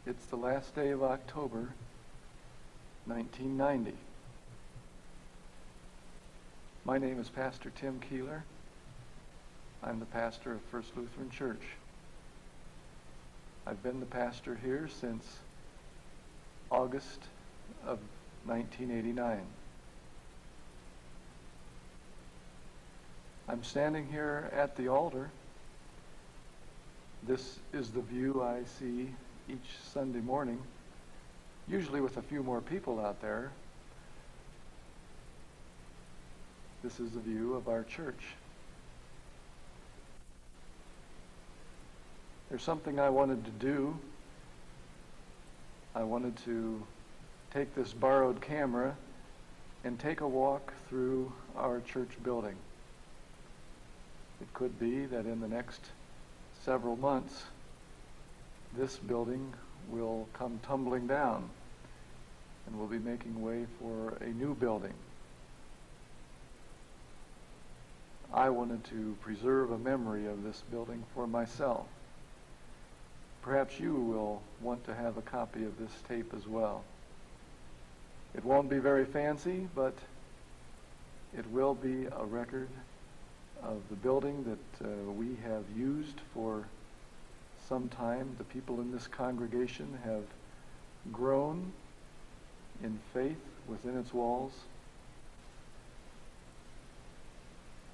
It's the last day of October, 1990. My name is Pastor Tim Keeler. I'm the pastor of First Lutheran Church. I've been the pastor here since August of 1989. I'm standing here at the altar. This is the view I see each Sunday morning, usually with a few more people out there. This is the view of our church. There's something I wanted to do. I wanted to take this borrowed camera and take a walk through our church building. It could be that in the next several months, this building will come tumbling down and we'll be making way for a new building. I wanted to preserve a memory of this building for myself. Perhaps you will want to have a copy of this tape as well. It won't be very fancy, but it will be a record of the building that we have used for some time. The people in this congregation have grown in faith within its walls.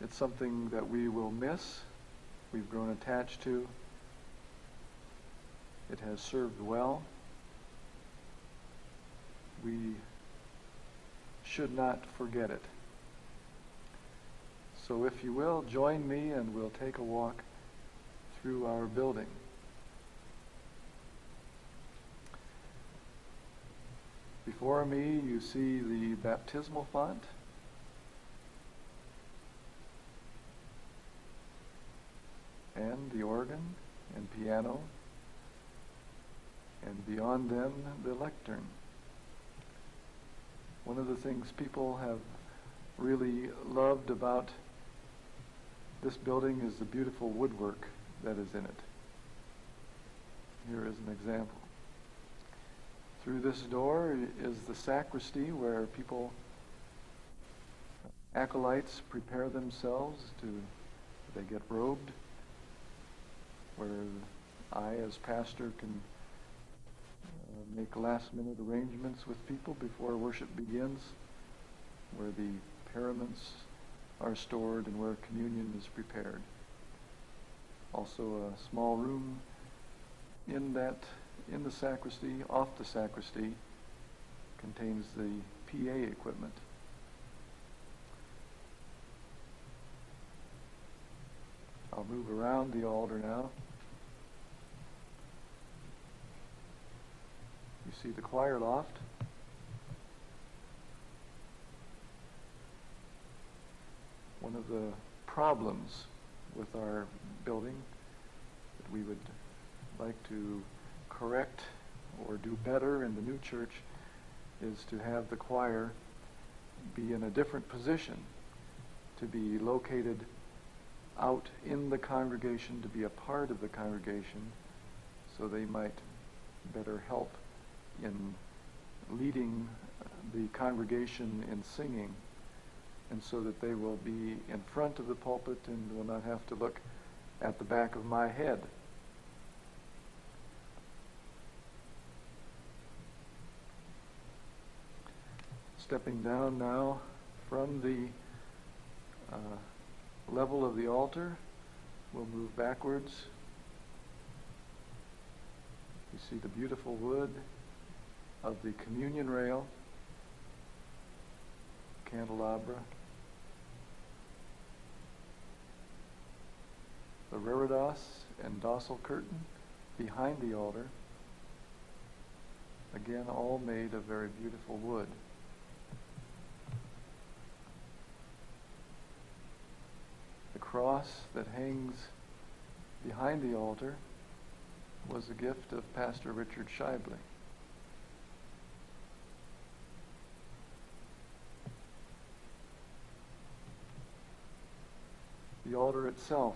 It's something that we will miss. We've grown attached to. It has served well. We should not forget it. So if you will, join me and we'll take a walk through our building. Before me, you see the baptismal font. And the organ and piano. And beyond them, the lectern. One of the things people have really loved about this building is the beautiful woodwork that is in it. Here is an example. Through this door is the sacristy where people, acolytes, prepare themselves they get robed, where I as pastor can make last-minute arrangements with people before worship begins, where the paraments are stored and where communion is prepared. Also a small room in the sacristy, off the sacristy, contains the PA equipment. I'll move around the altar now. You see the choir loft. One of the problems with our building that we would like to correct or do better in the new church is to have the choir be in a different position, to be located out in the congregation, to be a part of the congregation, so they might better help in leading the congregation in singing, and so that they will be in front of the pulpit and will not have to look at the back of my head. Stepping down now from the level of the altar, we'll move backwards. You see the beautiful wood of the communion rail, candelabra, the reredos and dossal curtain behind the altar, again all made of very beautiful wood. The cross that hangs behind the altar was a gift of Pastor Richard Shibley. The altar itself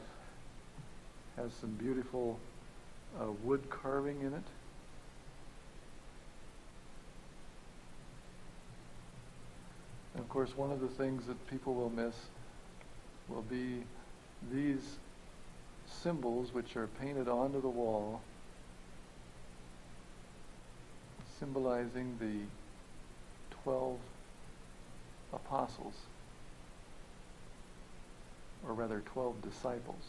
has some beautiful wood carving in it. course, one of the things that people will miss will be these symbols which are painted onto the wall, symbolizing the 12 apostles, or rather 12 disciples.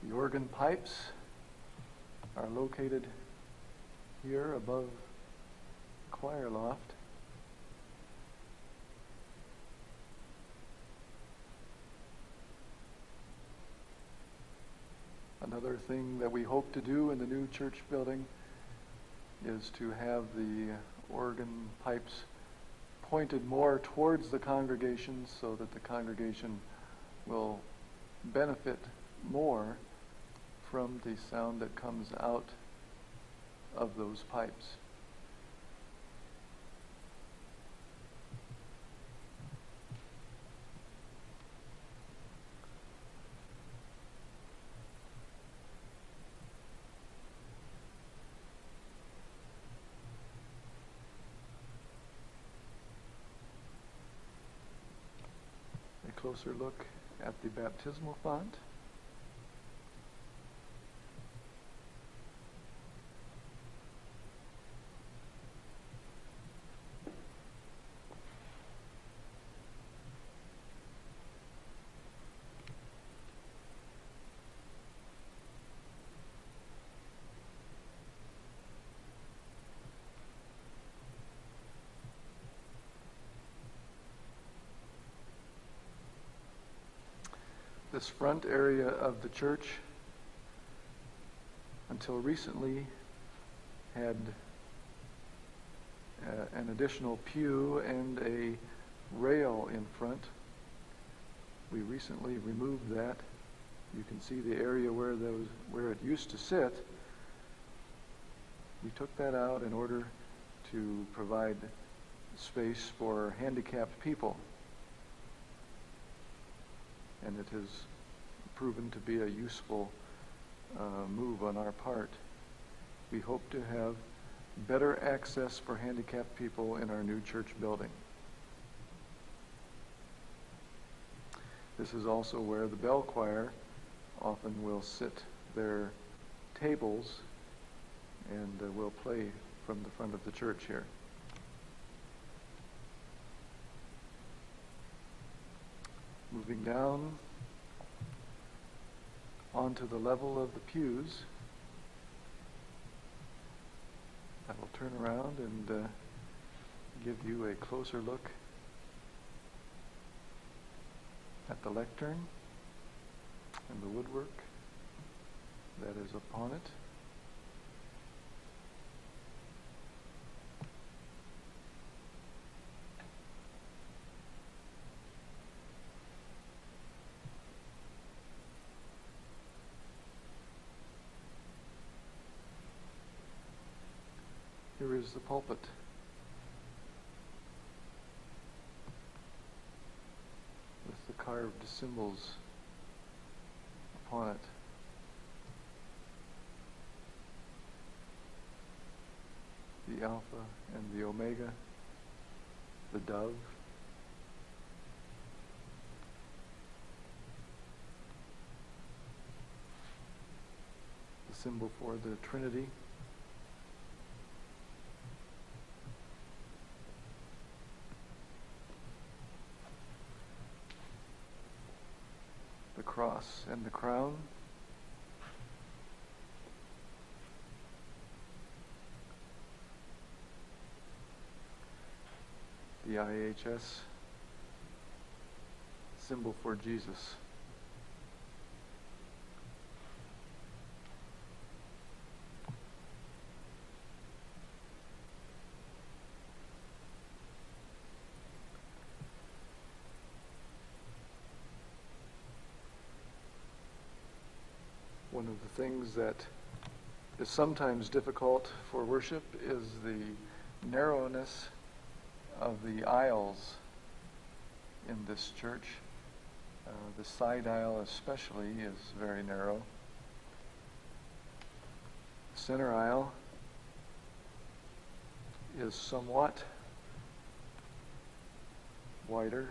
The organ pipes are located here above the choir loft. Another thing that we hope to do in the new church building is to have the organ pipes pointed more towards the congregation so that the congregation will benefit more from the sound that comes out of those pipes. A closer look at the baptismal font. This front area of the church, until recently, had an additional pew and a rail in front. We recently removed that. You can see the area where it used to sit. We took that out in order to provide space for handicapped people. And it has proven to be a useful move on our part. We hope to have better access for handicapped people in our new church building. This is also where the bell choir often will sit their tables and will play from the front of the church here. Moving down onto the level of the pews, I will turn around and give you a closer look at the lectern and the woodwork that is upon it. Here is the pulpit. With the carved symbols upon it. The Alpha and the Omega, the dove. The symbol for the Trinity. The cross and the crown. The IHS symbol for Jesus. One of the things that is sometimes difficult for worship is the narrowness of the aisles in this church. The side aisle especially is very narrow. The center aisle is somewhat wider,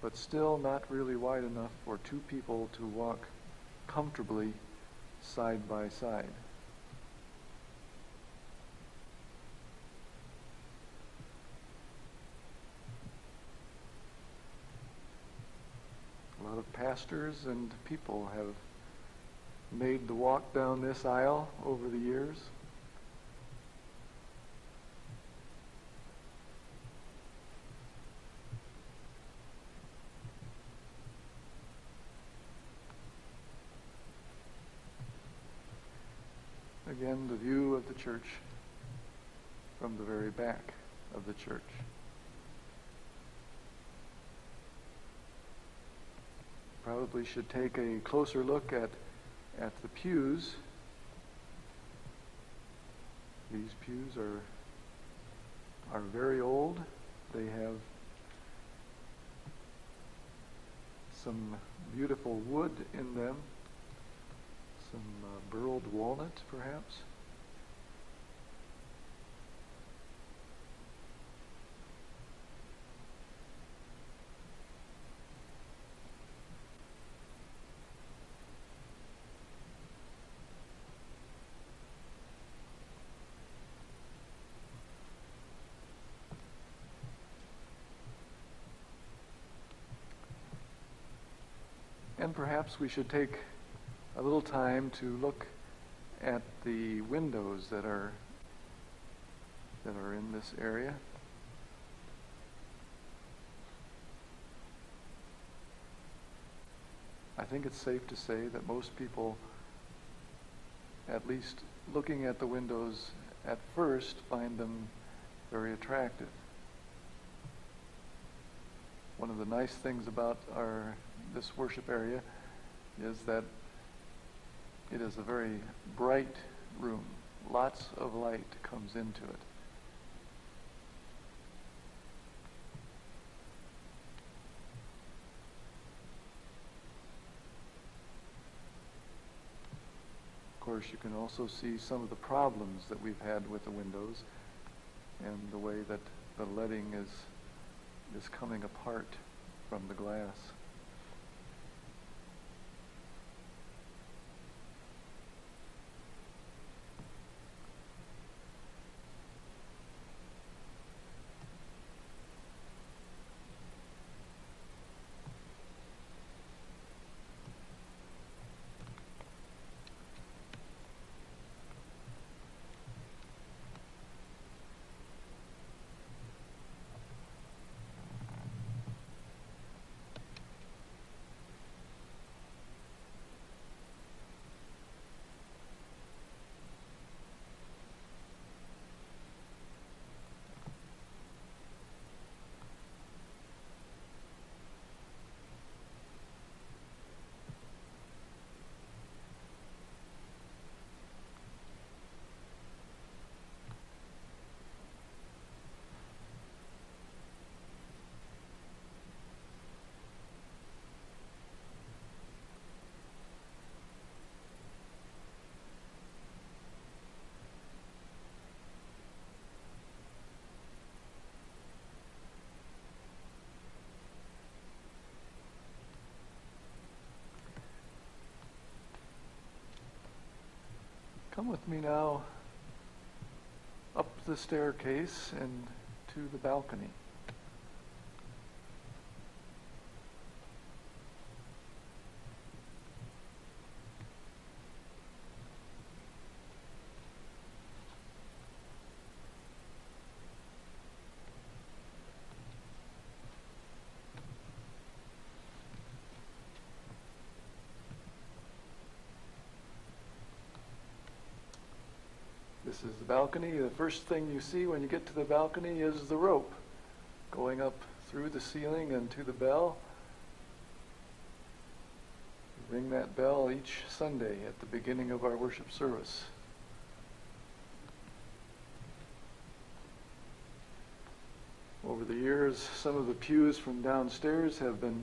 but still not really wide enough for two people to walk comfortably side by side. A lot of pastors and people have made the walk down this aisle over the years. Again, the view of the church from the very back of the church. Probably should take a closer look at the pews. These pews are very old. They have some beautiful wood in them. Some burled walnut, perhaps. And perhaps we should take a little time to look at the windows that are in this area. I think it's safe to say that most people, at least looking at the windows at first, find them very attractive. One of the nice things about this worship area is that it is a very bright room. Lots of light comes into it. Of course, you can also see some of the problems that we've had with the windows and the way that the leading is coming apart from the glass. Come with me now up the staircase and to the balcony. This is the balcony. The first thing you see when you get to the balcony is the rope going up through the ceiling and to the bell. ring that bell each Sunday at the beginning of our worship service. Over the years, some of the pews from downstairs have been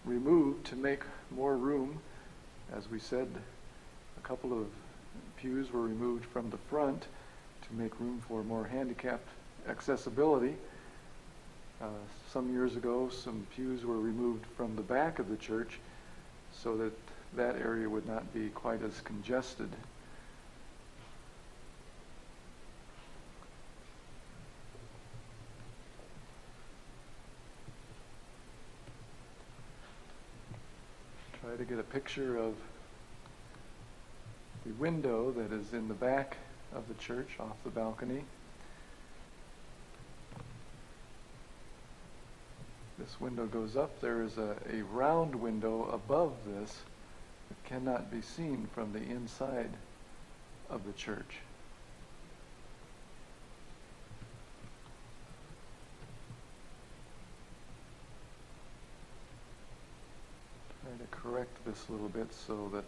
removed to make more room. As we said, a couple of pews were removed from the front to make room for more handicapped accessibility. Some years ago, some pews were removed from the back of the church so that that area would not be quite as congested. Try to get a picture of the window that is in the back of the church off the balcony. This window goes up. There is a round window above this that cannot be seen from the inside of the church. Trying to correct this a little bit so that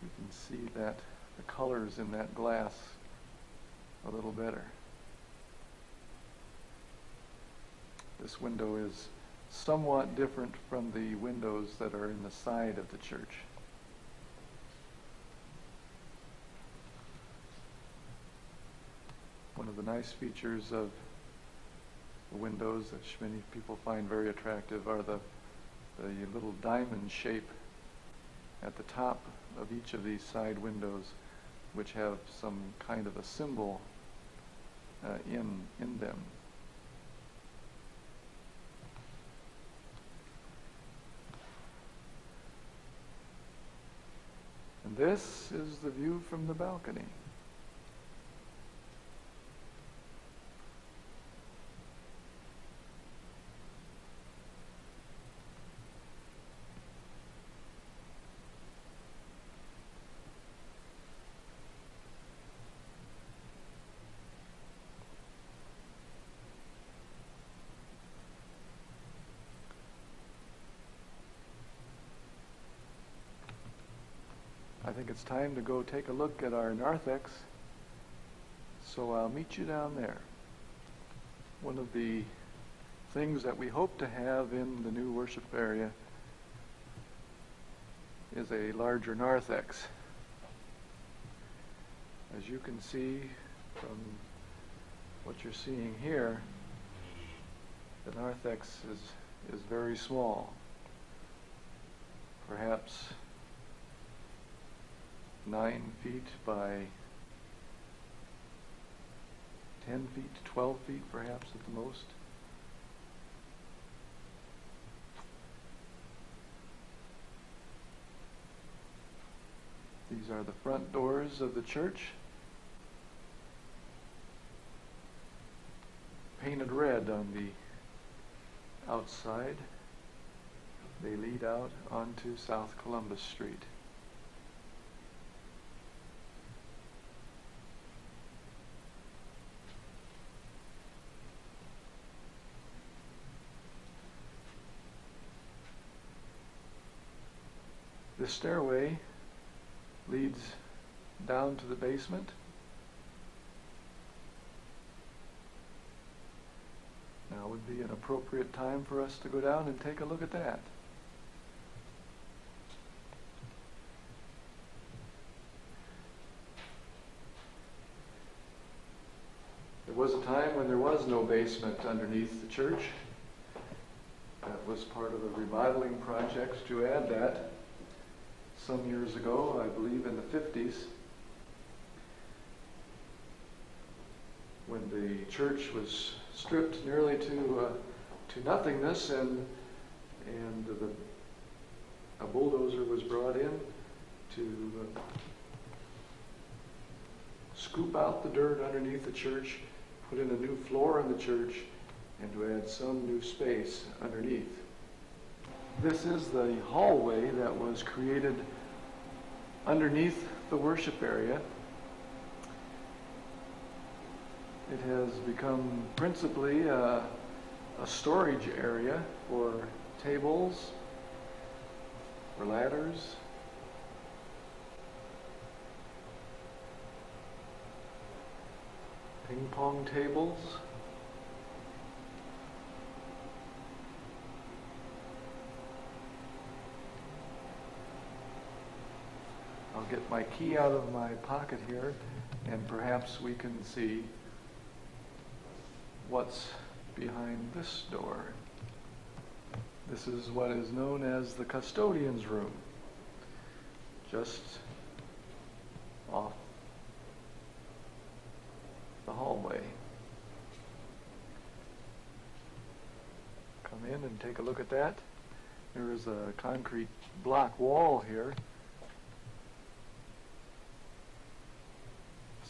you can see that the colors in that glass a little better. This window is somewhat different from the windows that are in the side of the church. One of the nice features of the windows that many people find very attractive are the little diamond shape at the top of each of these side windows, which have some kind of a symbol in them. And this is the view from the balcony. I think it's time to go take a look at our narthex, so I'll meet you down there. One of the things that we hope to have in the new worship area is a larger narthex. As you can see from what you're seeing here, the narthex is very small. Perhaps 9 feet by 10 feet, 12 feet perhaps at the most. These are the front doors of the church, painted red on the outside. They lead out onto South Columbus Street. The stairway leads down to the basement. Now would be an appropriate time for us to go down and take a look at that. There was a time when there was no basement underneath the church. That was part of a remodeling project to add that. Some years ago, I believe in the 50s, when the church was stripped nearly to nothingness, and a bulldozer was brought in to scoop out the dirt underneath the church, put in a new floor in the church, and to add some new space underneath. This is the hallway that was created underneath the worship area. It has become principally a storage area for tables, for ladders. Ping pong tables. I'll get my key out of my pocket here, and perhaps we can see what's behind this door. This is what is known as the custodian's room, just off the hallway. Come in and take a look at that. There is a concrete block wall here.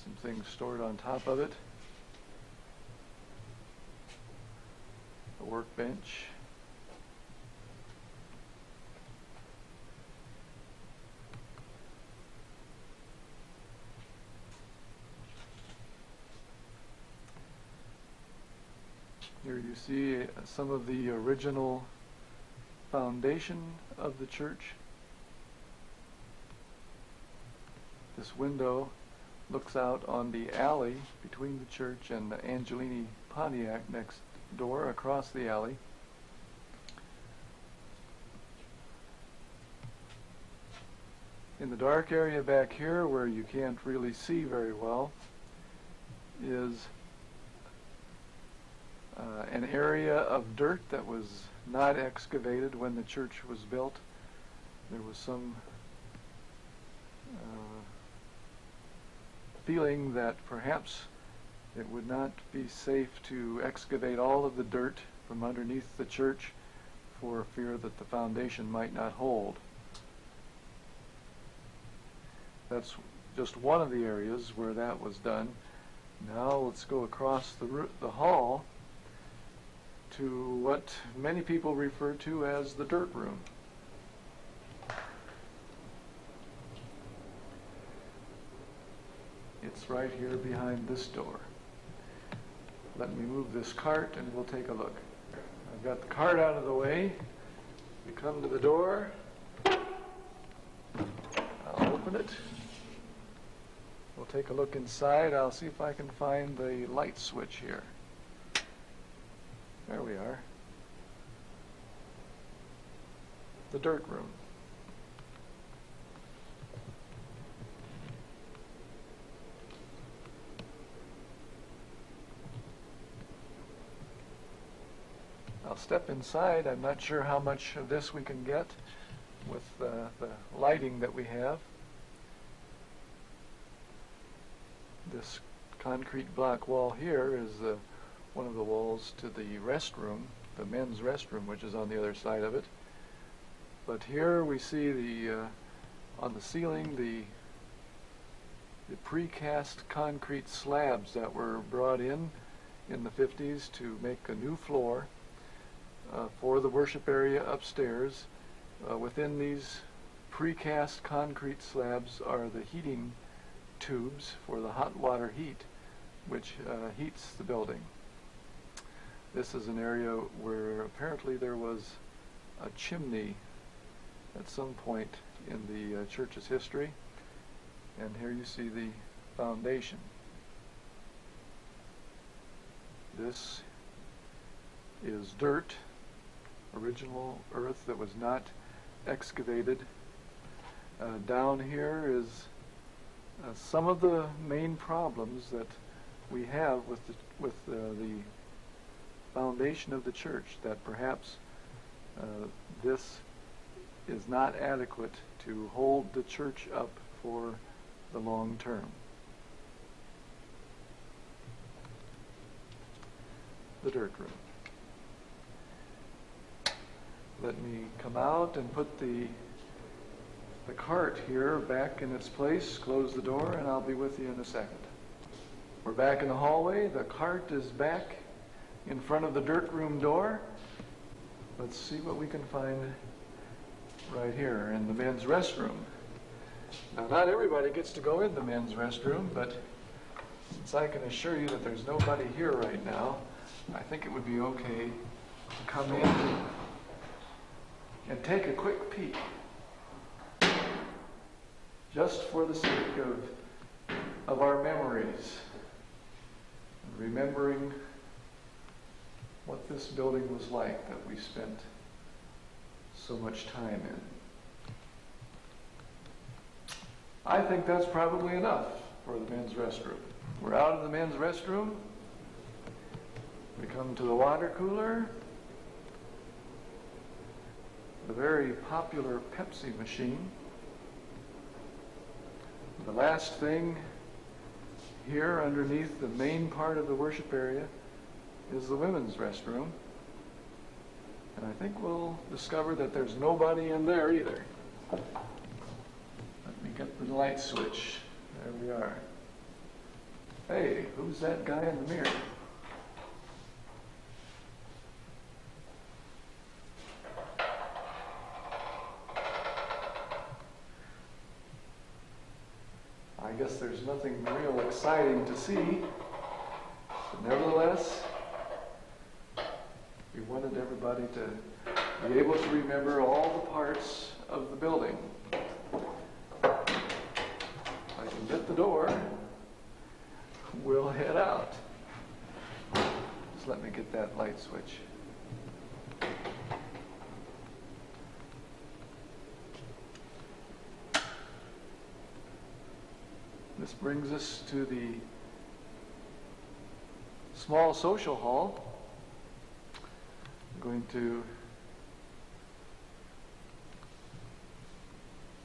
Some things stored on top of it. A workbench. Here you see some of the original foundation of the church. This window looks out on the alley between the church and the Angelini Pontiac next door across the alley. In the dark area back here where you can't really see very well is an area of dirt that was not excavated when the church was built. There was some feeling that perhaps it would not be safe to excavate all of the dirt from underneath the church for fear that the foundation might not hold. That's just one of the areas where that was done. Now let's go across the hall to what many people refer to as the dirt room. It's right here behind this door. Let me move this cart and we'll take a look. I've got the cart out of the way. We come to the door. I'll open it. We'll take a look inside. I'll see if I can find the light switch here. There we are. The dirt room. I'll step inside. I'm not sure how much of this we can get with the lighting that we have. This concrete block wall here is one of the walls to the restroom, the men's restroom, which is on the other side of it. But here we see on the ceiling the precast concrete slabs that were brought in the 50s to make a new floor for the worship area upstairs. Within these precast concrete slabs are the heating tubes for the hot water heat, which heats the building. This is an area where apparently there was a chimney at some point in the church's history. And here you see the foundation. This is dirt, original earth that was not excavated. Down here is some of the main problems that we have with the foundation of the church, that perhaps this is not adequate to hold the church up for the long term. The dirt room. Let me come out and put the cart here back in its place, close the door, and I'll be with you in a second. We're back in the hallway. The cart is back in front of the dirt room door. Let's see what we can find right here in the men's restroom. Now, not everybody gets to go in the men's restroom, but since I can assure you that there's nobody here right now, I think it would be okay to come in and take a quick peek. just for the sake of our memories, remembering what this building was like that we spent so much time in. I think that's probably enough for the men's restroom. We're out of the men's restroom. We come to the water cooler, the very popular Pepsi machine. The last thing here underneath the main part of the worship area is the women's restroom. And I think we'll discover that there's nobody in there either. Let me get the light switch. There we are. Hey, who's that guy in the mirror? I guess there's nothing real exciting to see, but nevertheless, we wanted everybody to be able to remember all the parts of the building. If I can get the door, we'll head out. Just let me get that light switch. This brings us to the small social hall. I'm going to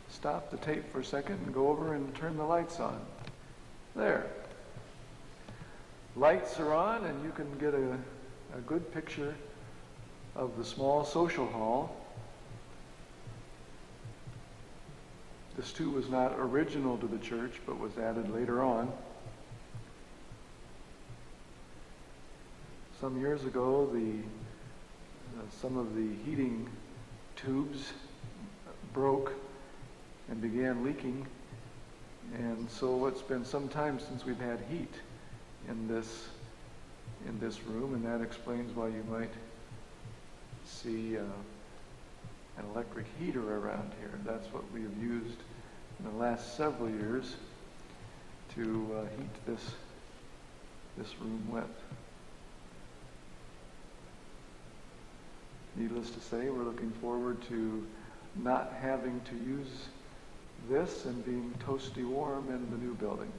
stop the tape for a second and go over and turn the lights on. There. Lights are on, and you can get a good picture of the small social hall. This too was not original to the church, but was added later on. Some years ago, some of the heating tubes broke and began leaking, and so it's been some time since we've had heat in this room, and that explains why you might see an electric heater around here. That's what we have used in the last several years to heat this room with. Needless to say, we're looking forward to not having to use this and being toasty warm in the new building.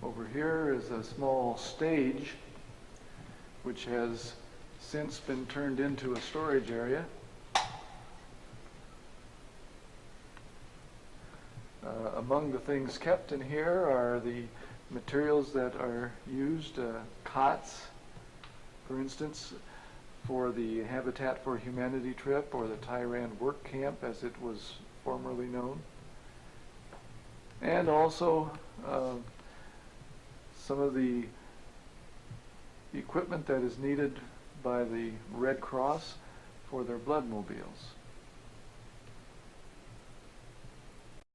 Over here is a small stage which has since been turned into a storage area. Among the things kept in here are the materials that are used, cots, for instance, for the Habitat for Humanity trip, or the Tyran work camp as it was formerly known. And also some of the equipment that is needed by the Red Cross for their blood mobiles.